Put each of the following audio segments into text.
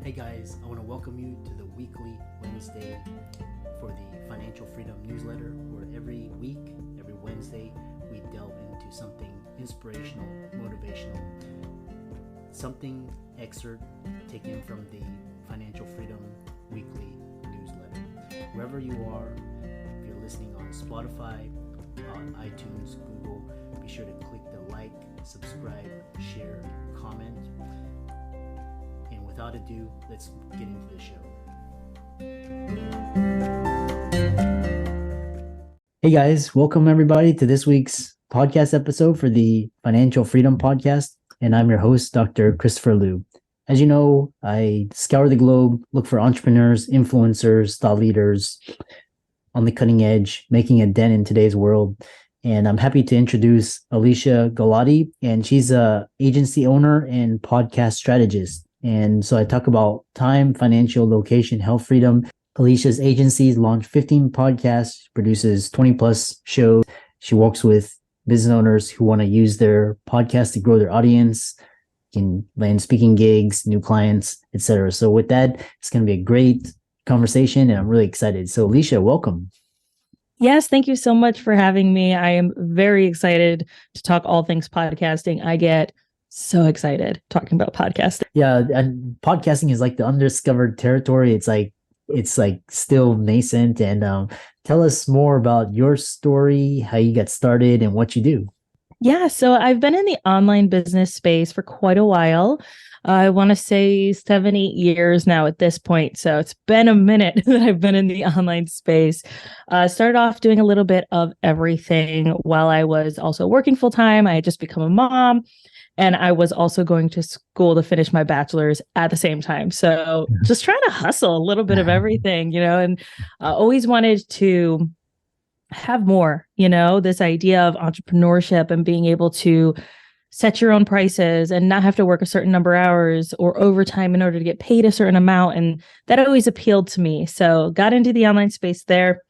Hey guys, I want to welcome you to the weekly Wednesday for the Financial Freedom newsletter, where every week, every Wednesday, we delve into something inspirational, motivational, something excerpt taken from the Financial Freedom weekly newsletter. Wherever you are, if you're listening on Spotify, on iTunes, Google, be sure to click the like, subscribe, share, comment. And without ado, let's get into the show. Hey guys, welcome everybody to this week's podcast episode for the Financial Freedom Podcast. And I'm your host, Dr. Christopher Liu. As you know, I scour the globe, look for entrepreneurs, influencers, thought leaders on the cutting edge, making a dent in today's world. And I'm happy to introduce Alesia Galati, and she's a agency owner and podcast strategist. And so I talk about time, financial, location, health freedom. Alesia's agencies launched 15 podcasts, produces 20 plus shows. She works with business owners who want to use their podcast to grow their audience, can land speaking gigs, new clients, etc. So with that, it's going to be a great conversation, and I'm really excited. So Alesia, welcome. Yes, thank you so much for having me. I am very excited to talk all things podcasting. I get so excited talking about podcasting. Yeah, and podcasting is like the undiscovered territory. It's like still nascent. And tell us more about your story, how you got started, and what you do. Yeah, so I've been in the online business space for quite a while. I want to say 7, 8 years now at this point. So it's been a minute that I've been in the online space. Started off doing a little bit of everything while I was also working full time. I had just become a mom, and I was also going to school to finish my bachelor's at the same time. So just trying to hustle a little bit of everything, and always wanted to have more, this idea of entrepreneurship and being able to set your own prices and not have to work a certain number of hours or overtime in order to get paid a certain amount. And that always appealed to me. So got into the online space there.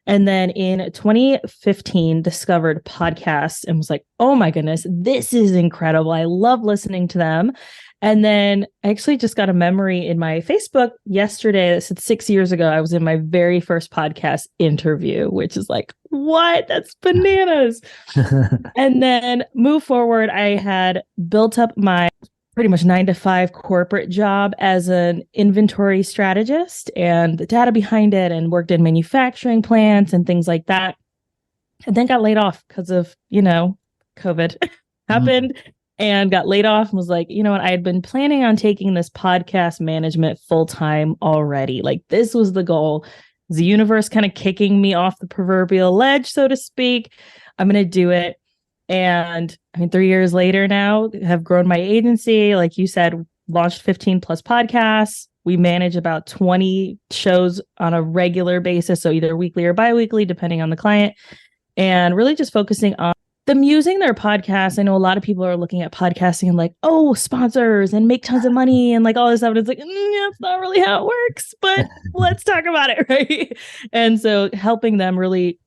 And then in 2015, discovered podcasts and was like, oh my goodness, this is incredible. I love listening to them. And then I actually just got a memory in my Facebook yesterday that said 6 years ago, I was in my very first podcast interview, which is like, what? That's bananas. And then move forward, I had built up my pretty much 9-to-5 corporate job as an inventory strategist and the data behind it, and worked in manufacturing plants and things like that. And then got laid off because of, COVID happened. And got laid off and was like, you know what? I had been planning on taking this podcast management full time already. Like, this was the goal. The universe kind of kicking me off the proverbial ledge, so to speak. I'm going to do it. And 3 years later now, have grown my agency. Like you said, launched 15 plus podcasts. We manage about 20 shows on a regular basis. So either weekly or biweekly, depending on the client. And really just focusing on them using their podcasts. I know a lot of people are looking at podcasting and like, oh, sponsors and make tons of money and like all this stuff. And it's like, that's not really how it works, but let's talk about it, right? And so helping them really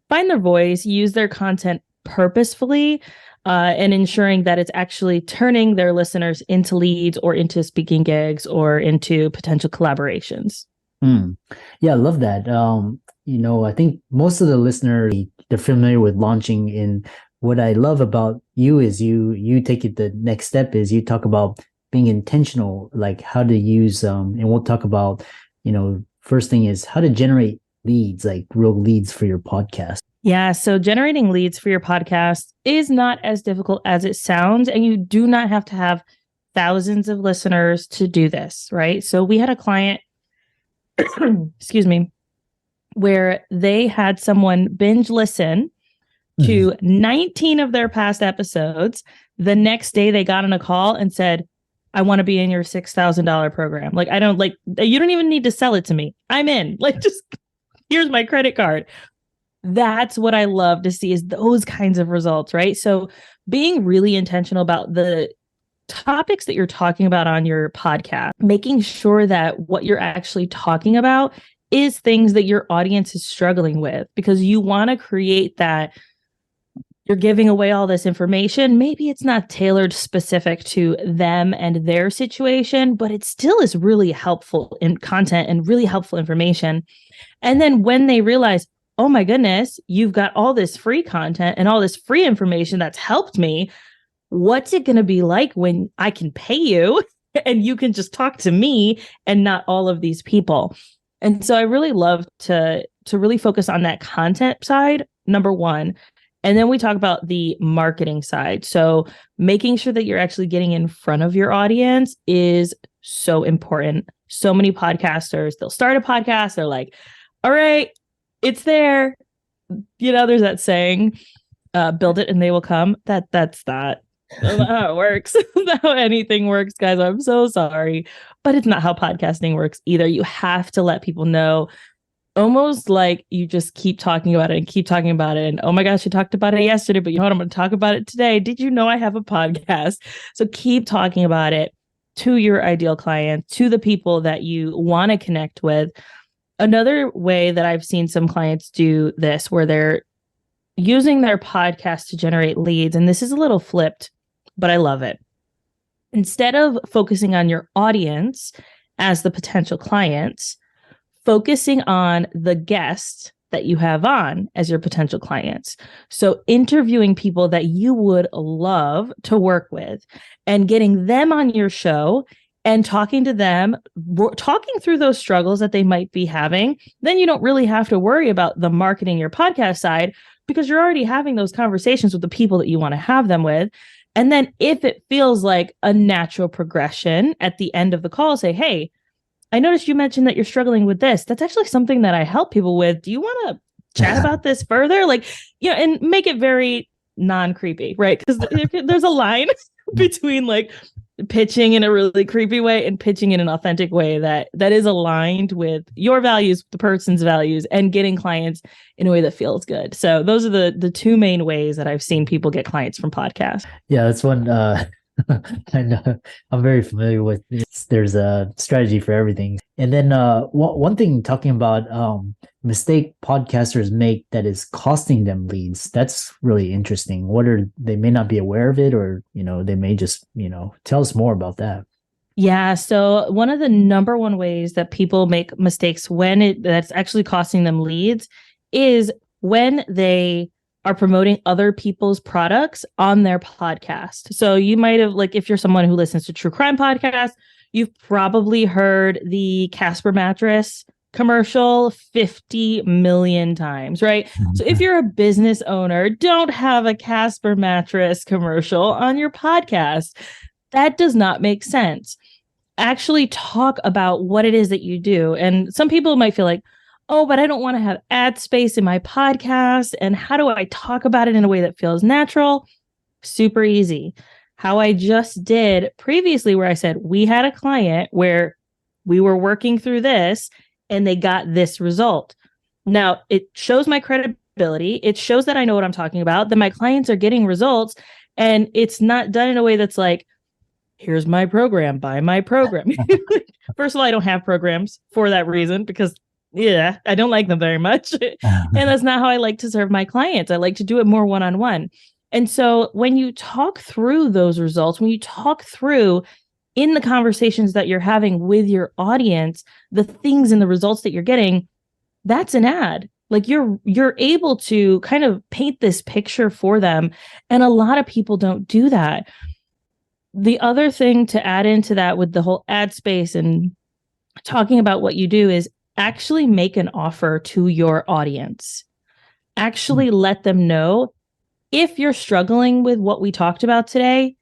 find their voice, use their content purposefully, and ensuring that it's actually turning their listeners into leads or into speaking gigs or into potential collaborations. Yeah, I love that. I think most of the listeners, they're familiar with launching. And what I love about you is you take it the next step is you talk about being intentional, like how to use, and we'll talk about, first thing is how to generate leads, like real leads for your podcast. Yeah. So generating leads for your podcast is not as difficult as it sounds. And you do not have to have thousands of listeners to do this, right? So we had a client, excuse me, where they had someone binge listen to 19 of their past episodes. The next day they got on a call and said, I want to be in your $6,000 program. Like, you don't even need to sell it to me. I'm in. Like, just here's my credit card. That's what I love to see, is those kinds of results, right? So being really intentional about the topics that you're talking about on your podcast, making sure that what you're actually talking about is things that your audience is struggling with, because you want to create that You're giving away all this information. Maybe it's not tailored specific to them and their situation, but it still is really helpful in content and really helpful information. And then when they realize, oh my goodness, you've got all this free content and all this free information that's helped me, what's it going to be like when I can pay you and you can just talk to me and not all of these people? And so I really love to really focus on that content side, number one. And then we talk about the marketing side. So making sure that you're actually getting in front of your audience is so important. So many podcasters, they'll start a podcast. They're like, all right, it's there. There's that saying, build it and they will come. That's not how it works. Not how anything works, guys. I'm so sorry. But it's not how podcasting works either. You have to let people know, almost like you just keep talking about it and keep talking about it. And oh my gosh, you talked about it yesterday, but you know what? I'm going to talk about it today. Did you know I have a podcast? So keep talking about it to your ideal client, to the people that you want to connect with. Another way that I've seen some clients do this, where they're using their podcast to generate leads, and this is a little flipped, but I love it. Instead of focusing on your audience as the potential clients, focusing on the guests that you have on as your potential clients. So interviewing people that you would love to work with and getting them on your show and talking to them, talking through those struggles that they might be having. Then you don't really have to worry about the marketing your podcast side, because you're already having those conversations with the people that you want to have them with. And then if it feels like a natural progression at the end of the call, say, hey, I noticed you mentioned that you're struggling with this. That's actually something that I help people with. Do you want to chat about this further? And make it very non-creepy, right? Because there's a line between pitching in a really creepy way and pitching in an authentic way that is aligned with your values, the person's values, and getting clients in a way that feels good. So those are the two main ways that I've seen people get clients from podcasts. Yeah, that's one I know I'm very familiar with. There's a strategy for everything. And then one thing, talking about mistake podcasters make that is costing them leads, that's really interesting. They may not be aware of it, or they may just tell us more about that. Yeah, so one of the number one ways that people make mistakes that's actually costing them leads is when they are promoting other people's products on their podcast. So you might have, if you're someone who listens to true crime podcasts, you've probably heard the Casper mattress commercial 50 million times, right? So if you're a business owner, don't have a Casper mattress commercial on your podcast. That does not make sense. Actually talk about what it is that you do. And some people might feel like, oh, but I don't want to have ad space in my podcast. And how do I talk about it in a way that feels natural? Super easy. How I just did previously, where I said we had a client where we were working through this and they got this result. Now, it shows my credibility. It shows that I know what I'm talking about, that my clients are getting results. And it's not done in a way that's like, here's my program, buy my program. First of all, I don't have programs for that reason, because I don't like them very much. And that's not how I like to serve my clients. I like to do it more one-on-one. And so when you talk through those results, when you talk through in the conversations that you're having with your audience, the things and the results that you're getting, that's an ad. You're able to kind of paint this picture for them. And a lot of people don't do that. The other thing to add into that with the whole ad space and talking about what you do is actually make an offer to your audience. Actually let them know, if you're struggling with what we talked about today,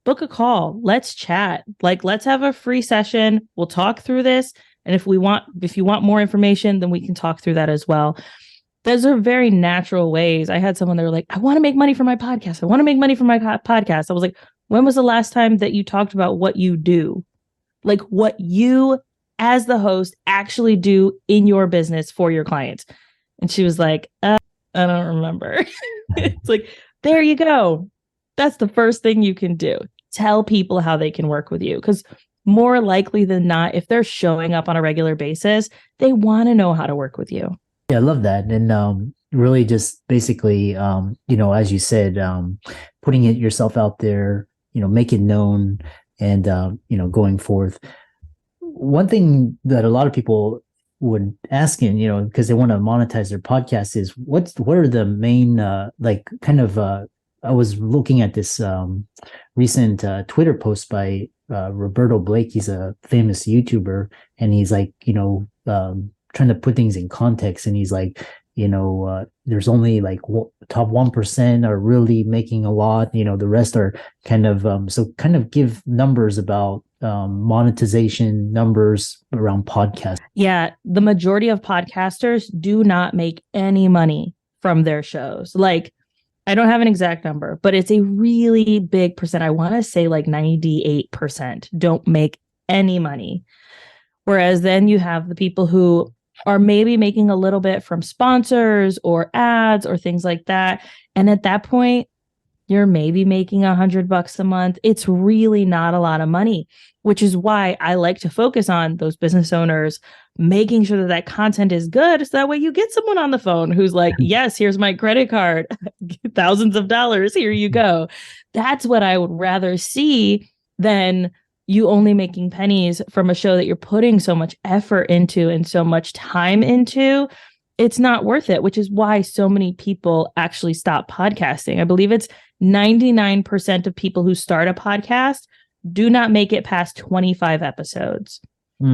book a call. Let's chat. Let's have a free session. We'll talk through this. And if you want more information, then we can talk through that as well. Those are very natural ways. I had someone that were like, I want to make money from my podcast. I want to make money from my podcast. I was like, when was the last time that you talked about what you do? What you as the host actually do in your business for your clients? And she was like, I don't remember. It's there you go. That's the first thing you can do. Tell people how they can work with you, because more likely than not, if they're showing up on a regular basis, they want to know how to work with you. Yeah, I love that. And really just basically, as you said, putting it yourself out there, make it known, and going forth. One thing that a lot of people would ask in, because they want to monetize their podcast is what are the main I was looking at this recent Twitter post by Roberto Blake. He's a famous YouTuber, and he's like, trying to put things in context, and he's like, there's only like top 1% are really making a lot, the rest are kind of give numbers about monetization numbers around podcasts. Yeah, the majority of podcasters do not make any money from their shows. Like, I don't have an exact number, but it's a really big percent. I want to say like 98% don't make any money. Whereas then you have the people who are maybe making a little bit from sponsors or ads or things like that. And at that point, you're maybe making $100 a month. It's really not a lot of money, which is why I like to focus on those business owners, making sure that that content is good. So that way you get someone on the phone who's like, yes, here's my credit card, thousands of dollars, here you go. That's what I would rather see than you only making pennies from a show that you're putting so much effort into and so much time into. It's not worth it, which is why so many people actually stop podcasting. I believe it's 99% of people who start a podcast do not make it past 25 episodes.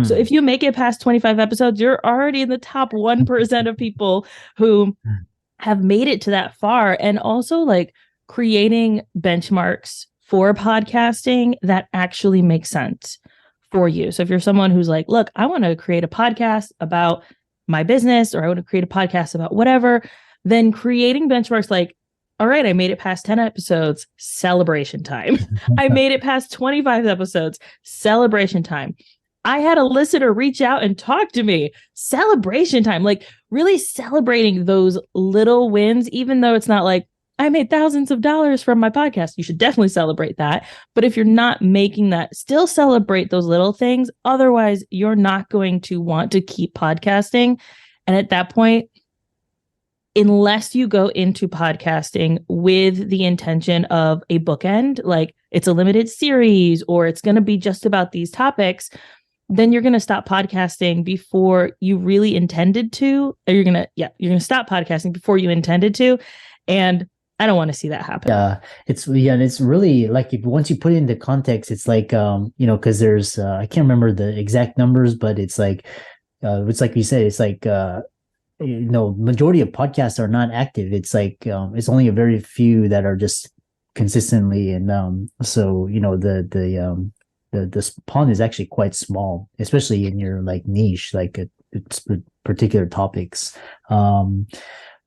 So if you make it past 25 episodes, you're already in the top 1% of people who have made it to that far. And also like creating benchmarks for podcasting that actually make sense for you. So if you're someone who's like, look, I want to create a podcast about my business, or I want to create a podcast about whatever, then creating benchmarks like, all right, I made it past 10 episodes, celebration time. I made it past 25 episodes, celebration time. I had a listener reach out and talk to me, celebration time, like really celebrating those little wins, even though it's not like, I made thousands of dollars from my podcast. You should definitely celebrate that. But if you're not making that, still celebrate those little things. Otherwise, you're not going to want to keep podcasting. And at that point, unless you go into podcasting with the intention of a bookend, like it's a limited series or it's going to be just about these topics, then you're going to stop podcasting before you really intended to, or you're going to stop podcasting before you intended to. And I don't want to see that happen. Yeah, it's really like if once you put it into context, it's like because there's I can't remember the exact numbers, but it's like you said, it's like majority of podcasts are not active. It's like it's only a very few that are just consistently, and so the pond is actually quite small, especially in your like niche, like it's particular topics.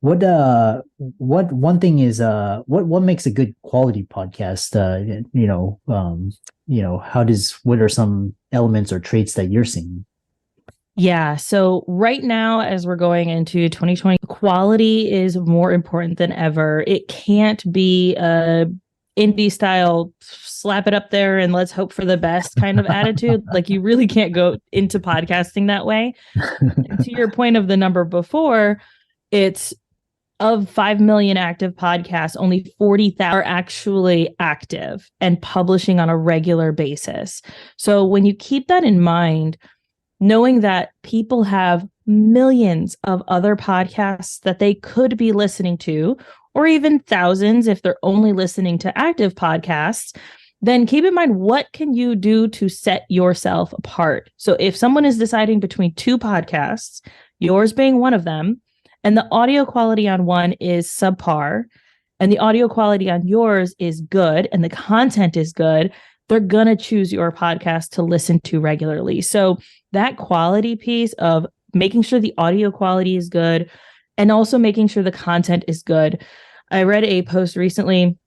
What one thing is what makes a good quality podcast? What are some elements or traits that you're seeing? Yeah. So right now, as we're going into 2020, quality is more important than ever. It can't be a indie style, slap it up there and let's hope for the best kind of attitude. Like you really can't go into podcasting that way. And to your point of the number before, it's of 5 million active podcasts, only 40,000 are actually active and publishing on a regular basis. So when you keep that in mind, knowing that people have millions of other podcasts that they could be listening to, or even thousands if they're only listening to active podcasts, then keep in mind, what can you do to set yourself apart? So if someone is deciding between two podcasts, yours being one of them, and the audio quality on one is subpar, and the audio quality on yours is good, and the content is good, they're going to choose your podcast to listen to regularly. So that quality piece of making sure the audio quality is good and also making sure the content is good. I read a post recently,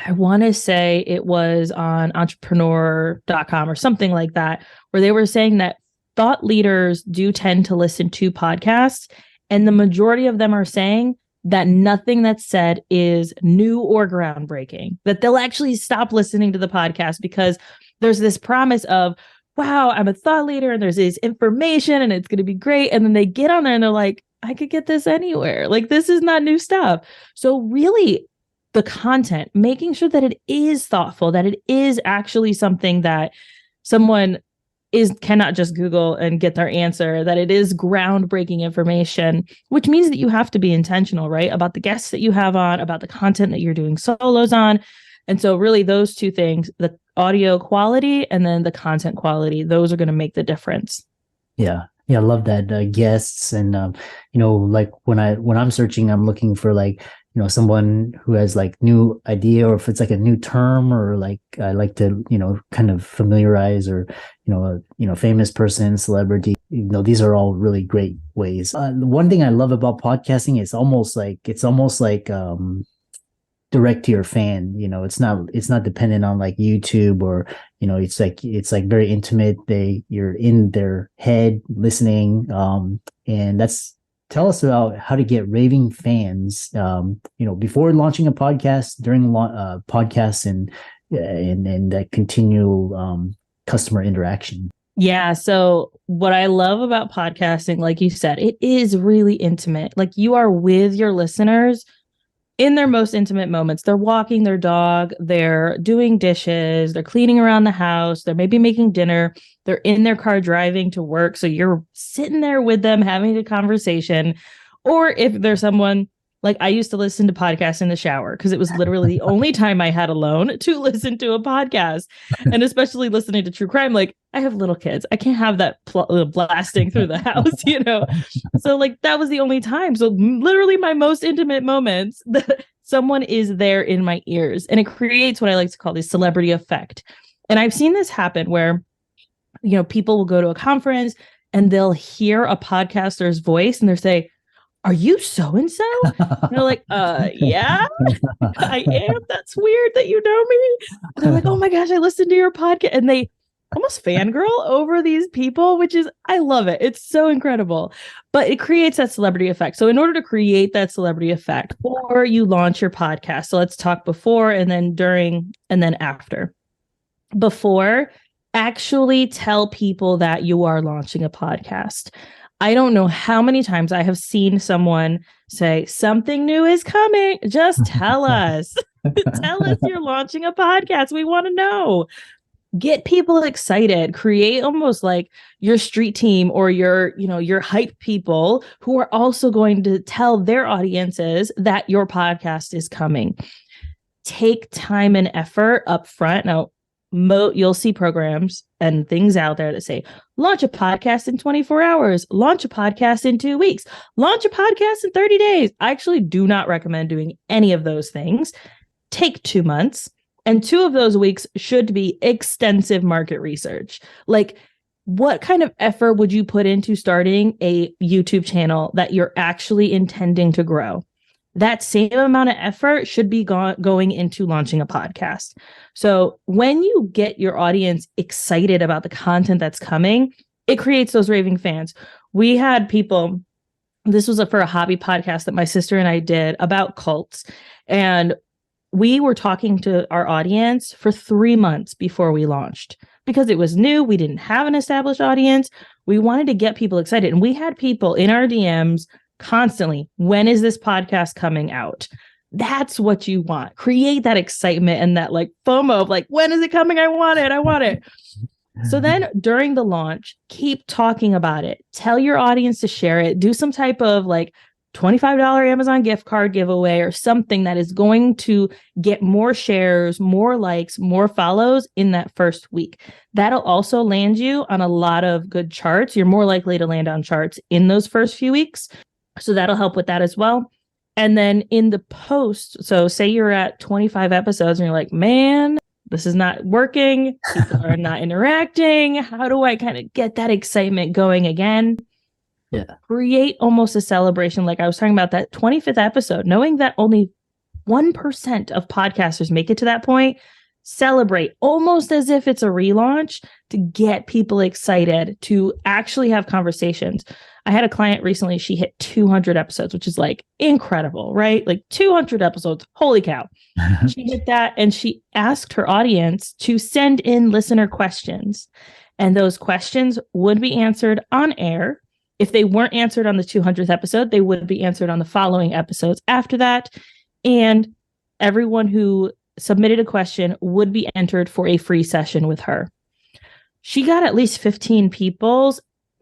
I want to say it was on entrepreneur.com or something like that, where they were saying that thought leaders do tend to listen to podcasts, and the majority of them are saying that nothing that's said is new or groundbreaking, that they'll actually stop listening to the podcast because there's this promise of, wow, I'm a thought leader and there's this information and it's going to be great. And then they get on there and they're like, I could get this anywhere. Like, this is not new stuff. So really, the content, making sure that it is thoughtful, that it is actually something that someone cannot just Google and get their answer, that it is groundbreaking information, which means that you have to be intentional, right? About the guests that you have on, about the content that you're doing solos on. And so really those two things, the audio quality and then the content quality, those are going to make the difference. Yeah. Yeah, I love that. Guests and like when I'm searching, I'm looking for like, someone who has like new idea, or if it's like a new term, or like I like to, kind of familiarize, or famous person, celebrity. These are all really great ways. One thing I love about podcasting is it's almost like direct to your fan. It's not dependent on like YouTube, or it's like very intimate. You're in their head listening, and tell us about how to get raving fans before launching a podcast, during podcasts, and that continual customer interaction. Yeah. So what I love about podcasting, like you said, it is really intimate. Like, you are with your listeners in their most intimate moments. They're walking their dog, they're doing dishes, they're cleaning around the house, they're maybe making dinner, they're in their car driving to work. So you're sitting there with them having a conversation. Or if there's someone, like, I used to listen to podcasts in the shower because it was literally the only time I had alone to listen to a podcast. And especially listening to true crime, like, I have little kids. I can't have that blasting through the house, So like, that was the only time. So literally my most intimate moments, that someone is there in my ears, and it creates what I like to call the celebrity effect. And I've seen this happen where, people will go to a conference and they'll hear a podcaster's voice and they'll say, "Are you so-and-so?" And they're like, yeah, I am. That's weird that you know me. And they're like, "Oh my gosh, I listened to your podcast." And they almost fangirl over these people, which is, I love it. It's so incredible. But it creates that celebrity effect. So in order to create that celebrity effect, before you launch your podcast, so let's talk before and then during and then after. Before, actually tell people that you are launching a podcast. I don't know how many times I have seen someone say, "Something new is coming. Just tell us." Tell us you're launching a podcast. We want to know. Get people excited. Create almost like your street team, or your hype people who are also going to tell their audiences that your podcast is coming. Take time and effort up front. Now, you'll see programs and things out there that say, launch a podcast in 24 hours, launch a podcast in 2 weeks, launch a podcast in 30 days. I actually do not recommend doing any of those things. Take 2 months, and 2 of those weeks should be extensive market research. Like, what kind of effort would you put into starting a YouTube channel that you're actually intending to grow? That same amount of effort should be going into launching a podcast. So when you get your audience excited about the content that's coming, it creates those raving fans. We had people, this was for a hobby podcast that my sister and I did about cults. And we were talking to our audience for 3 months before we launched, because it was new. We didn't have an established audience. We wanted to get people excited. And we had people in our DMs constantly, "When is this podcast coming out?" That's what you want. Create that excitement and that like FOMO of like, when is it coming? I want it. So then during the launch, keep talking about it. Tell your audience to share it. Do some type of like $25 Amazon gift card giveaway or something that is going to get more shares, more likes, more follows in that first week. That'll also land you on a lot of good charts. You're more likely to land on charts in those first few weeks. So that'll help with that as well. And then in the post, so say you're at 25 episodes and you're like, "Man, this is not working. People are not interacting. How do I kind of get that excitement going again?" Yeah. Create almost a celebration. Like I was talking about that 25th episode, knowing that only 1% of podcasters make it to that point. Celebrate almost as if it's a relaunch to get people excited to actually have conversations. I had a client recently, she hit 200 episodes, which is like incredible, right? Like 200 episodes. Holy cow. She hit that, and she asked her audience to send in listener questions. And those questions would be answered on air. If they weren't answered on the 200th episode, they would be answered on the following episodes after that. And everyone who submitted a question would be entered for a free session with her. She got at least 15 people's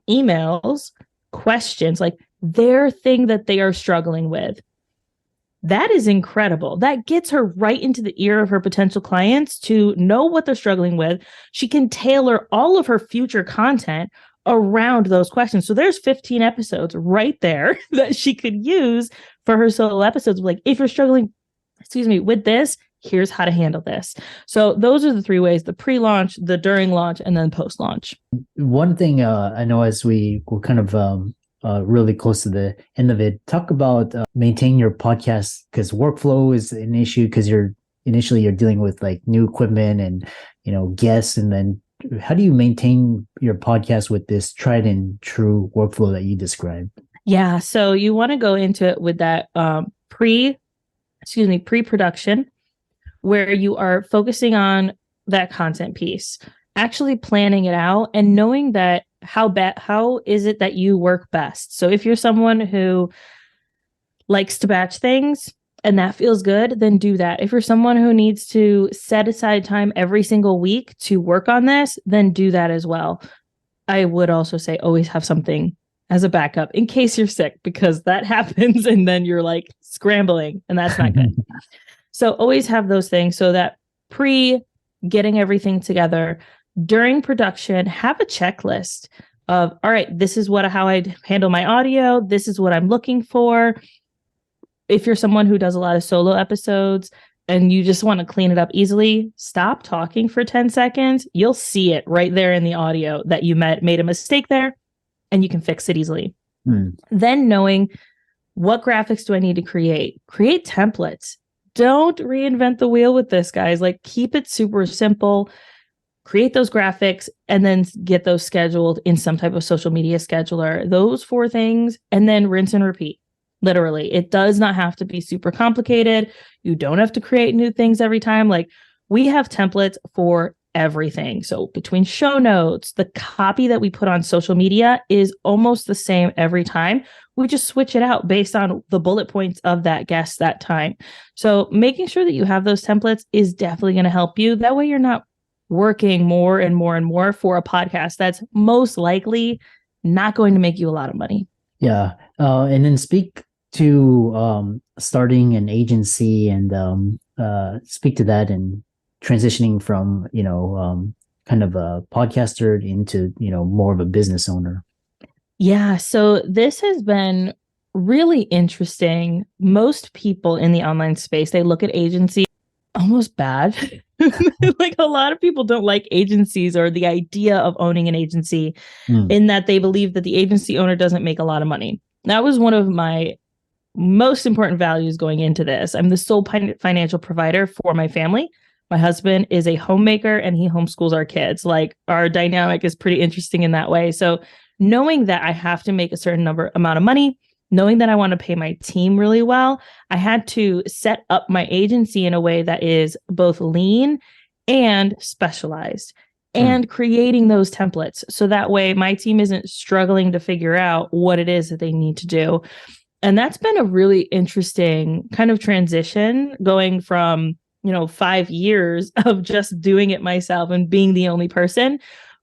emails, questions, like their thing that they are struggling with. That is incredible. That gets her right into the ear of her potential clients to know what they're struggling with. She can tailor all of her future content around those questions. So there's 15 episodes right there that she could use for her solo episodes. Like, if you're struggling, with this, here's how to handle this. So those are the three ways: the pre-launch, the during launch, and then post-launch. One thing I know, as we're kind of really close to the end of it, talk about maintaining your podcast, because workflow is an issue, because you're dealing with like new equipment and, guests. And then how do you maintain your podcast with this tried and true workflow that you described? Yeah. So you want to go into it with that pre-production, where you are focusing on that content piece, actually planning it out and knowing that how is it that you work best. So if you're someone who likes to batch things and that feels good, then do that. If you're someone who needs to set aside time every single week to work on this, then do that as well. I would also say always have something as a backup in case you're sick, because that happens and then you're like scrambling and that's not good. So always have those things, so that getting everything together. During production, have a checklist of, all right, this is how I handle my audio. This is what I'm looking for. If you're someone who does a lot of solo episodes and you just want to clean it up easily, stop talking for 10 seconds. You'll see it right there in the audio that you made a mistake there, and you can fix it easily. Then knowing, what graphics do I need to create? Create templates. Don't reinvent the wheel with this, guys. Like, keep it super simple. Create those graphics and then get those scheduled in some type of social media scheduler. Those 4 things, and then rinse and repeat. Literally, it does not have to be super complicated. You don't have to create new things every time. Like, we have templates for everything. So between show notes, the copy that we put on social media is almost the same every time. We just switch it out based on the bullet points of that guest that time. So making sure that you have those templates is definitely going to help you. That way you're not working more and more and more for a podcast that's most likely not going to make you a lot of money. Yeah. And then speak to starting an agency and speak to that, and transitioning from, kind of a podcaster into, more of a business owner. Yeah. So this has been really interesting. Most people in the online space, they look at agency almost bad. Like, a lot of people don't like agencies or the idea of owning an agency, in that they believe that the agency owner doesn't make a lot of money. That was one of my most important values going into this. I'm the sole financial provider for my family. My husband is a homemaker and he homeschools our kids. Like, our dynamic is pretty interesting in that way. So knowing that I have to make a certain amount of money, knowing that I want to pay my team really well, I had to set up my agency in a way that is both lean and specialized, and creating those templates. So that way my team isn't struggling to figure out what it is that they need to do. And that's been a really interesting kind of transition, going from, 5 years of just doing it myself and being the only person.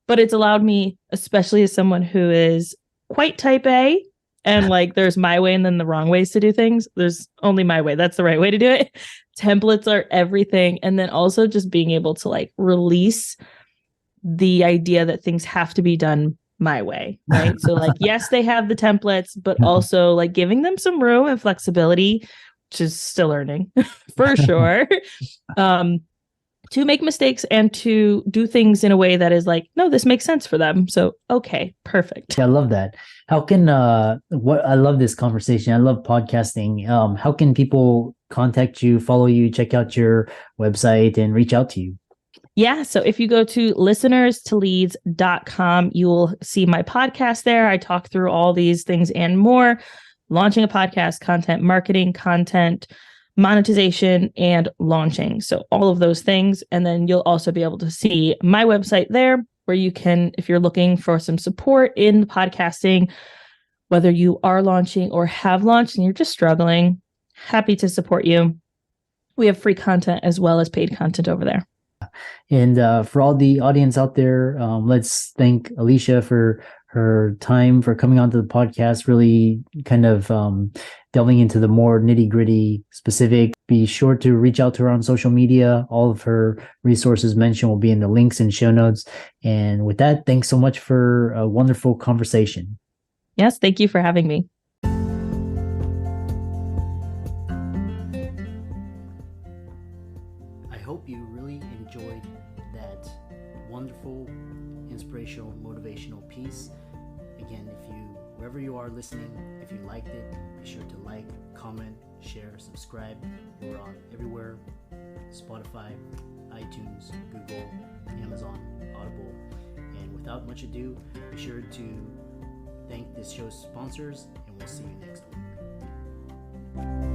But it's allowed me, especially as someone who is quite type A, and like, there's my way and then the wrong ways to do things. There's only my way. That's the right way to do it. Templates are everything. And then also just being able to like release the idea that things have to be done my way, right? So like, yes, they have the templates, but also like giving them some room and flexibility, which is still learning for sure. To make mistakes and to do things in a way that is like, no, this makes sense for them. So, okay, perfect. Yeah, I love that. How can, I love this conversation. I love podcasting. How can people contact you, follow you, check out your website, and reach out to you? Yeah. So if you go to listenerstoleads.com, you will see my podcast there. I talk through all these things and more: launching a podcast, content marketing, content monetization, and launching. So all of those things. And then you'll also be able to see my website there, where you can, if you're looking for some support in podcasting, Whether you are launching or have launched and you're just struggling, happy to support you. We have free content as well as paid content over there. And for all the audience out there, let's thank Alesia for her time, for coming onto the podcast, really kind of delving into the more nitty gritty specific. Be sure to reach out to her on social media. All of her resources mentioned will be in the links and show notes. And with that, thanks so much for a wonderful conversation. Yes, thank you for having me. I hope you really enjoyed that wonderful, inspirational, motivational piece. Again, wherever you are listening, if you liked it, be sure to like, comment, share, subscribe. We're on everywhere: Spotify, iTunes, Google, Amazon, Audible. And without much ado, be sure to thank this show's sponsors, and we'll see you next week.